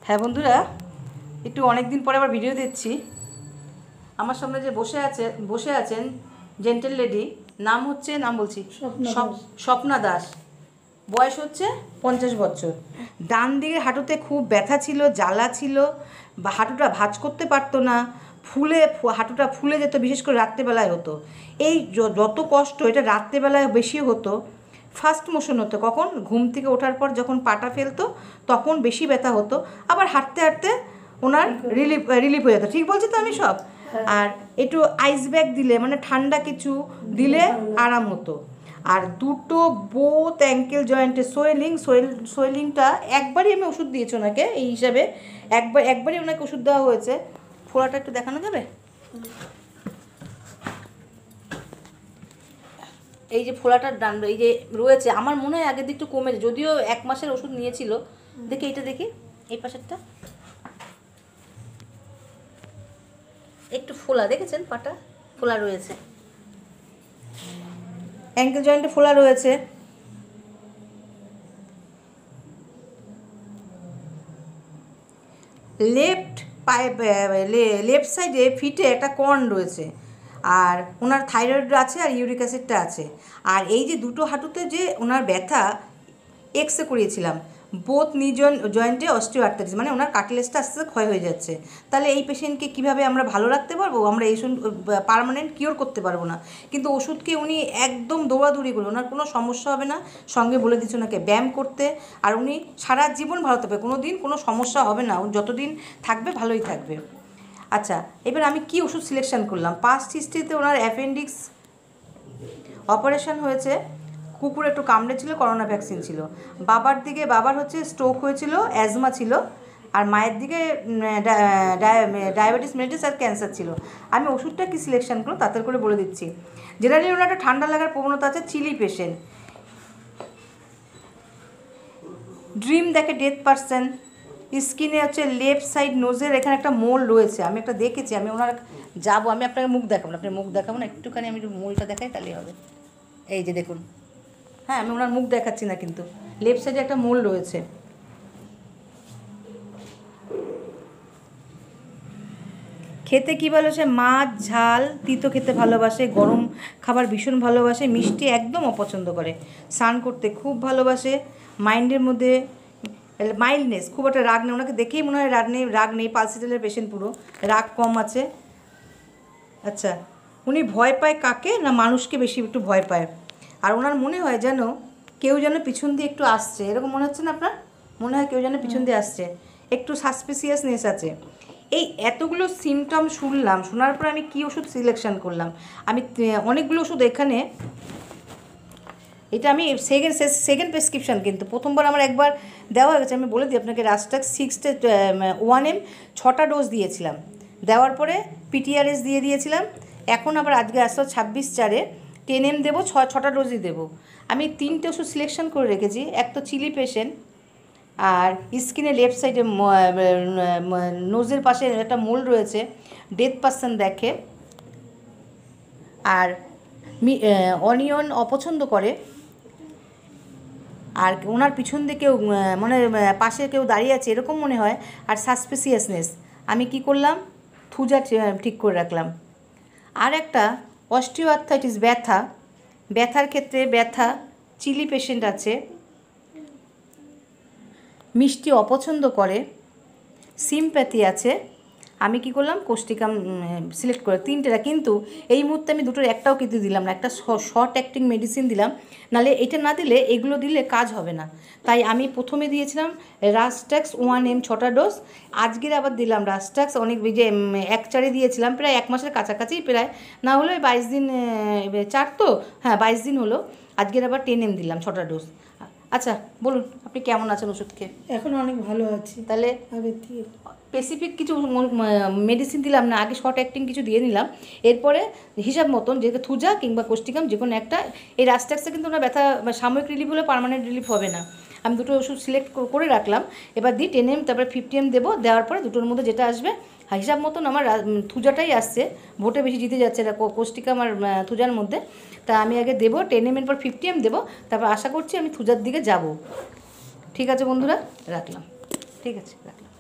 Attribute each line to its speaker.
Speaker 1: হ্যাঁ বন্ধুরা, একটু অনেক দিন পরে আবার ভিডিও দিচ্ছি। আমার সামনে যে বসে আছেন জেন্টেল লেডি, নাম বলছি স্বপ্না দাস। বয়স হচ্ছে 50 বছর। ডান দিকে হাঁটুতে খুব ব্যথা ছিল, জ্বালা ছিল, বা হাঁটুটা ভাঁজ করতে পারতো না, হাঁটুটা ফুলে যেত, বিশেষ করে রাত্রেবেলায় হতো। এই যত কষ্ট এটা রাত্রেবেলায় বেশি হতো। ফার্স্ট মোশন হতো কখন, ঘুম থেকে ওঠার পর যখন পাটা ফেলতো তখন বেশি ব্যথা হতো। আবার হাঁটতে হাঁটতে ওনার রিলিফ হয়ে যেত। ঠিক বলছি তো আমি সব? আর একটু আইস ব্যাগ দিলে, মানে ঠান্ডা কিছু দিলে আরাম হতো। আর দুটো বোথ অ্যাঙ্কেল জয়েন্টে সোয়েলিংটা একবারই আমি ওষুধ দিয়েছি ওনাকে, এই হিসাবে একবারই ওনাকে ওষুধ দেওয়া হয়েছে। ফোড়াটা একটু দেখানো যাবে? এই যে ফোড়াটার এই যে রয়েছে, আমার মনে হয় আগের দিক একটু কমেছে, যদিও 1 মাসের ওষুধ নিয়েছিল। দেখি এইটা, দেখি এই পাশেরটা একটু ফোলা, দেখেছেন পাটা ফোলা রয়েছে, অ্যাঙ্কেল জয়েন্টে ফোলা রয়েছে। লেফট সাইডে ফিটে একটা কর্ন রয়েছে, আর ওনার থাইরয়েড আছে আর ইউরিক অ্যাসিডটা আছে। আর এই যে দুটো হাঁটুতে যে ওনার ব্যথা, এক্সরে করিয়েছিলাম, বোথ নি জয়েন্টে অস্টিওআর্থ্রাইটিস, মানে ওনার কার্টিলেজটা আস্তে আস্তে ক্ষয় হয়ে যাচ্ছে। তাহলে এই পেশেন্টকে কীভাবে আমরা ভালো রাখতে পারবো? আমরা এই পার্মানেন্ট কিওর করতে পারবো না, কিন্তু ওষুধকে উনি একদম দৌড়াদৌড়ি করবে, ওনার কোনো সমস্যা হবে না। সঙ্গে বলে দিচ্ছে ওনাকে ব্যায়াম করতে, আর উনি সারা জীবন ভালো থাকবে, কোনো দিন কোনো সমস্যা হবে না, যতদিন থাকবে ভালোই থাকবে। আচ্ছা, এবার আমি কি ওষুধ সিলেকশন করলাম? পাস্ট হিস্ট্রিতে ওনার অ্যাপেন্ডিক্স অপারেশন হয়েছে, কুকুর একটু কামড়েছিল, করোনা ভ্যাকসিন ছিল। বাবার হচ্ছে স্ট্রোক হয়েছিল, অ্যাজমা ছিল, আর মায়ের দিকে ডায়াবেটিস মেলিটাস আর ক্যান্সার ছিল। আমি ওষুধটা কি সিলেকশন করলো তাতে করে বলে দিচ্ছি। জেনারেলি ওনার একটা ঠান্ডা লাগার প্রবণতা আছে, চিলি পেশেন্ট, ড্রিম দেখে ডেথ পারসন, স্কিনে হচ্ছে লেফট সাইড নোজের এখানে একটা মোল রয়েছে, আমি একটা দেখেছি। আমি ওনার যাবো, আমি আপনাকে মুখ দেখাবো না, আপনি মুখ দেখাবো না, একটুখানি আমি মোলটা দেখাই তাহলেই হবে। এই যে দেখুন, হ্যাঁ আমি ওনার মুখ দেখাচ্ছি না, কিন্তু লেফট সাইডে একটা মোল রয়েছে। খেতে কী ভালোবাসে? মাছ, ঝাল, তিতো খেতে ভালোবাসে, গরম খাবার ভীষণ ভালোবাসে, মিষ্টি একদম অপছন্দ করে, স্নান করতে খুব ভালোবাসে, মাইন্ডের মধ্যে মাইল্ডনেস, খুব একটা রাগ নেই, ওনাকে দেখেই মনে হয় রাগ নেই, পালসিটালের পেশেন্ট, পুরো রাগ কম আছে। আচ্ছা, উনি ভয় পায় কাকে না? মানুষকে বেশি একটু ভয় পায়। আর ওনার মনে হয় যেন কেউ যেন পিছন দিয়ে একটু আসছে, এরকম মনে হচ্ছে না আপনার? মনে হয় কেউ যেন পিছন দিয়ে আসছে, একটু সাসপিসিয়াসনেস আছে। এই এতগুলো সিমটম শোনার পর আমি কি ওষুধ সিলেকশন করলাম? আমি অনেকগুলো ওষুধ এখানে, এটা আমি সেকেন্ড প্রেসক্রিপশান, কিন্তু প্রথমবার আমার একবার দেওয়া হয়ে গেছে। আমি বলে দিই আপনাকে, রাস্টাক্স 1M 6টা ডোজ দিয়েছিলাম, দেওয়ার পরে PTRS দিয়েছিলাম। এখন আবার আজকে আসলো 26/4 10M দেবো, 6টা ডোজই দেবো। আমি 3টে ওষুধ সিলেকশন করে রেখেছি। এক তো চিলি পেশেন্ট, আর স্কিনে লেফট সাইডে নোজের পাশে একটা মোল রয়েছে, ডেথ পারসন দেখে, আর অনিয়ন অপছন্দ করে, আর ওনার পিছন দিয়ে কেউ মানে পাশে কেউ দাঁড়িয়ে আছে এরকম মনে হয়, আর সাসপিসিয়াসনেস। আমি কি করলাম? থুজা ঠিক করে রাখলাম। আর একটা অস্টিওআর্থ্রাইটিস, ব্যথার ক্ষেত্রে চিলি পেশেন্ট আছে, মিষ্টি অপছন্দ করে, সিমপ্যাথি আছে। আমি কি করলাম? কোস্টিকাম সিলেক্ট করে 3টেটা, কিন্তু এই মুহূর্তে আমি দুটোর একটাও কিন্তু দিলাম না, একটা শর্ট অ্যাক্টিং মেডিসিন দিলাম, নাহলে এটা না দিলে, এগুলো দিলে কাজ হবে না। তাই আমি প্রথমে দিয়েছিলাম রাস্টাক্স 1M 6টা ডোজ, আজকের আবার দিলাম রাস্টাক্স, অনেক যে 1/4 দিয়েছিলাম, প্রায় 1 মাসের কাছাকাছি, প্রায় না হলে 22 দিন, 4 তো, হ্যাঁ 22 দিন হলো। আজকের আবার 10M দিলাম 6টা ডোজ। আচ্ছা বলুন, আপনি কেমন আছেন ওষুধ খেয়ে?
Speaker 2: এখন অনেক ভালো আছি।
Speaker 1: তাহলে
Speaker 2: আগের থেকে
Speaker 1: স্পেসিফিক কিছু মেডিসিন দিলাম না, আগে শর্ট অ্যাক্টিং কিছু দিয়ে নিলাম, এরপরে হিসাব মতন যে থুজা কিংবা কোস্টিকাম যে কোনো একটা। এই রাস্টাক্সে কিন্তু ওনার ব্যথা সাময়িক রিলিফ হলে পার্মানেন্ট রিলিফ হবে না। আমি দুটো ওষুধ সিলেক্ট করে রাখলাম, এবার দিই 10M, তারপরে 50M দেবো। দেওয়ার পরে দুটোর মধ্যে যেটা আসবে, হিসাব মতন আমার থুজাটাই আসছে, ভোটে বেশি জিতে যাচ্ছে এটা কোস্টিকাম আর থুজার মধ্যে। তা আমি আগে দেবো 10M, এর পর 50M দেবো, তারপর আশা করছি আমি থুজার দিকে যাব। ঠিক আছে বন্ধুরা, রাখলাম। ঠিক আছে, রাখলাম।